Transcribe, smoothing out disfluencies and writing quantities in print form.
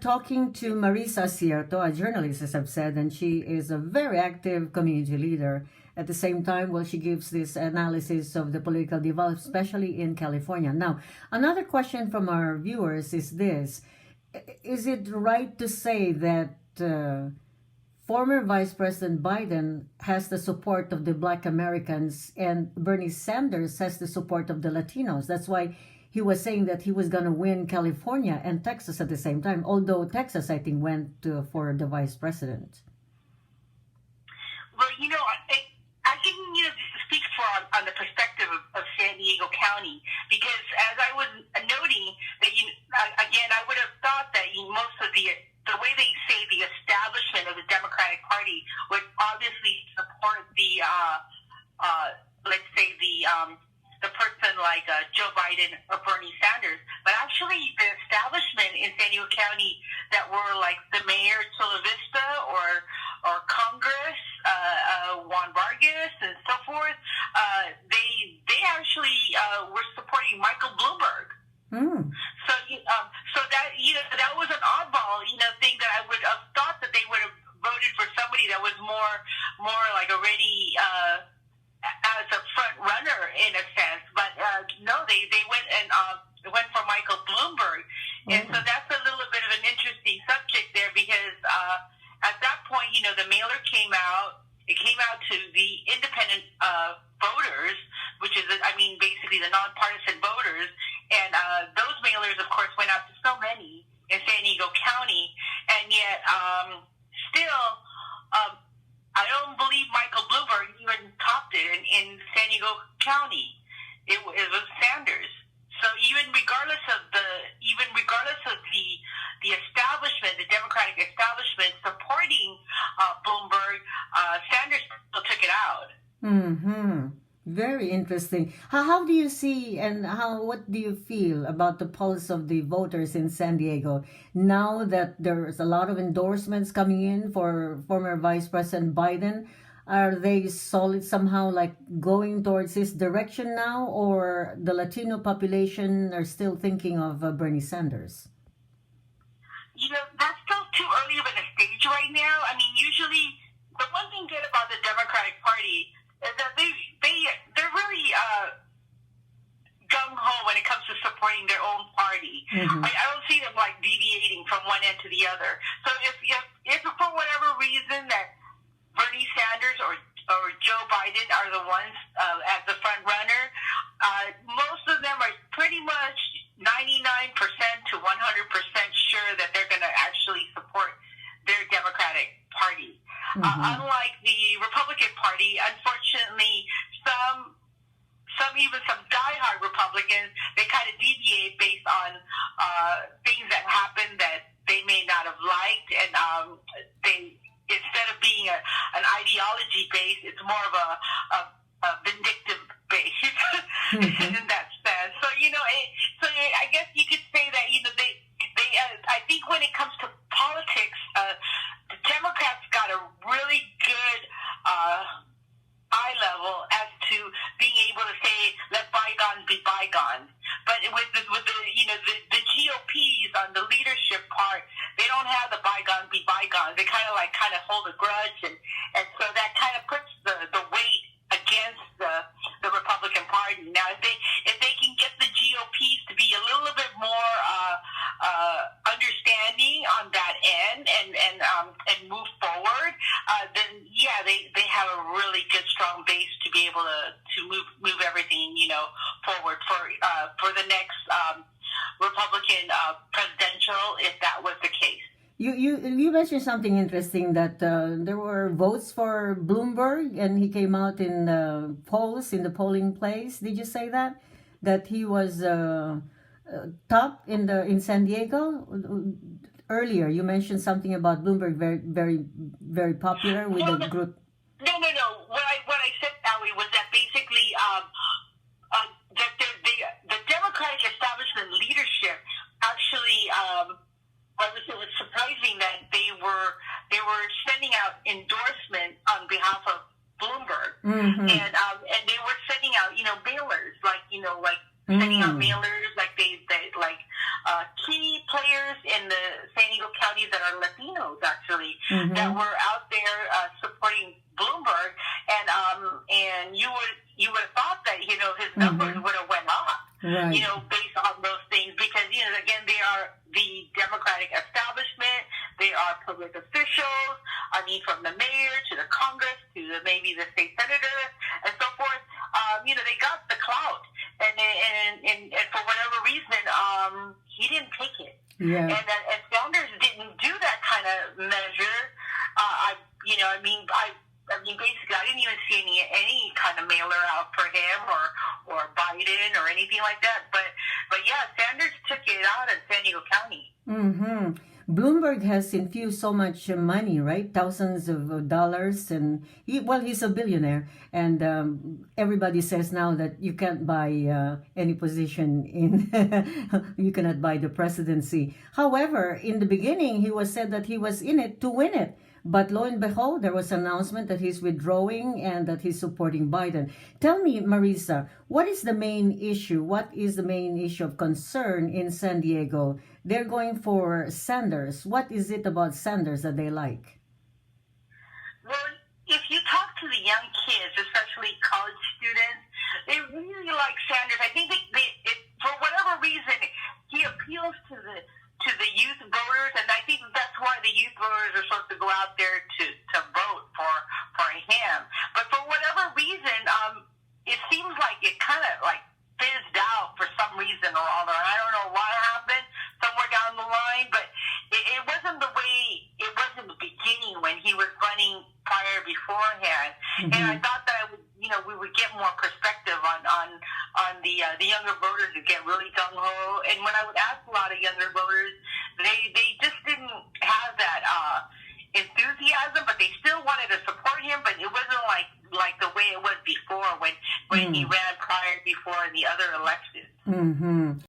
Talking to Marissa Acierto, a journalist, as I've said, and she is a very active community leader. At the same time, well, she gives this analysis of the political development, especially in California. Now, another question from our viewers is this: is it right to say that former Vice President Biden has the support of the Black Americans and Bernie Sanders has the support of the Latinos? That's why he was saying that he was going to win California and Texas at the same time, although Texas, I think, went for the vice president. Well, I can, speak on the perspective of San Diego County, because as I was noting, that again, I would have thought that most of the way they say the establishment of the Democratic Party would obviously support the, let's say the person like Joe Biden or Bernie Sanders, but actually the establishment in San Diego County that were like the mayor Chula Vista or Congress, Juan Vargas and so forth, they actually were supporting Michael Bloomberg. Mm. So that that was an oddball thing that I would have thought that they would have voted for somebody that was more like already as a front runner in a sense, but no, they went for Michael Bloomberg, and so that's a little bit of an interesting subject there because at that point, the mailer came out. It came out to the independent voters, which is, basically the nonpartisan voters, and those mailers, of course, went out to so many in San Diego County, and yet still. I don't believe Michael Bloomberg even topped it in San Diego County. It was Sanders. So even regardless of the establishment, the Democratic establishment supporting Bloomberg, Sanders still took it out. Mm-hmm. Very interesting. How do you see and what do you feel about the pulse of the voters in San Diego now that there's a lot of endorsements coming in for former Vice President Biden? Are they solid somehow, like going towards his direction now, or the Latino population are still thinking of Bernie Sanders? That's still too early of a stage right now. Usually the one thing good about the Democratic Party is that they're really gung-ho when it comes to supporting their own party. Mm-hmm. I don't see them like deviating from one end to the other. So if for whatever reason that Bernie Sanders or Joe Biden are the ones as the front runner, most of them are pretty much 99% to 100% sure that they're going to actually support their Democratic Party. Mm-hmm. Unlike the Republican Party, unfortunately, some diehard Republicans, they kind of deviate based on things that happen that they may not have liked, and they, instead of being an ideology base, it's more of a vindictive base mm-hmm. in that sense. So so I guess you could say that they I think when it comes to politics, the Democrats got a really good eye level as to being able to say, let bygones be bygones. But with the GOPs on the leadership part, they don't have the bygones be bygones. They kind of hold a grudge, and so that kind of puts the weight against the Republican Party. Now, if they can get the GOPs to be a little bit more understanding on that end and move forward, then yeah, they have a really good strong base to be able to move everything forward for the next Republican presidential, if that was the case. You mentioned something interesting that there were votes for Bloomberg and he came out in the polls, in the polling place. Did you say that he was top in San Diego? Earlier you mentioned something about Bloomberg, very very very popular with the group. No. What I said, Awee, was that basically that the Democratic establishment leadership actually. It was surprising that they were sending out endorsement on behalf of Bloomberg, mm-hmm. and they were sending out mailers sending out mailers like they key players in the San Diego Latinos actually Mm-hmm. that were out there supporting Bloomberg, and you would have thought that his numbers would have went up, Right. based on those things, because again, they are the Democratic establishment, they are public officials. I mean, from the mayor to the Congress to maybe the state senator and so forth. They got the clout, and for whatever reason, he didn't take it. Yeah. And Sanders didn't do that kind of measure. Basically, I didn't even see any kind of mailer out for him or Biden or anything like that. But yeah, Sanders took it out in San Diego County. Mm-hmm. Bloomberg has infused so much money, right? Thousands of dollars, and he's a billionaire, and everybody says now that you can't buy any position in, you cannot buy the presidency. However, in the beginning, he was said that he was in it to win it. But lo and behold, there was an announcement that he's withdrawing and that he's supporting Biden. Tell me, Marissa, what is the main issue? What is the main issue of concern in San Diego? They're going for Sanders. What is it about Sanders that they like? Well, if you talk to the young kids, especially college students, they really like Sanders. I think for whatever reason, he appeals to the youth voters, and I think that's why the youth voters are supposed to go out there to vote for him. But for whatever reason, it seems like it kind of like fizzed out for some reason or other. I don't know what happened somewhere down the line, but it wasn't the way it was in the beginning when he was running prior beforehand. Mm-hmm. And I thought that we would get more perspective on the younger voters who get really gung ho. And when I would ask a lot of younger voters, they just didn't have that enthusiasm, but they still wanted to support him. But it wasn't like the way it was before when he ran prior before in the other elections. Mm-hmm.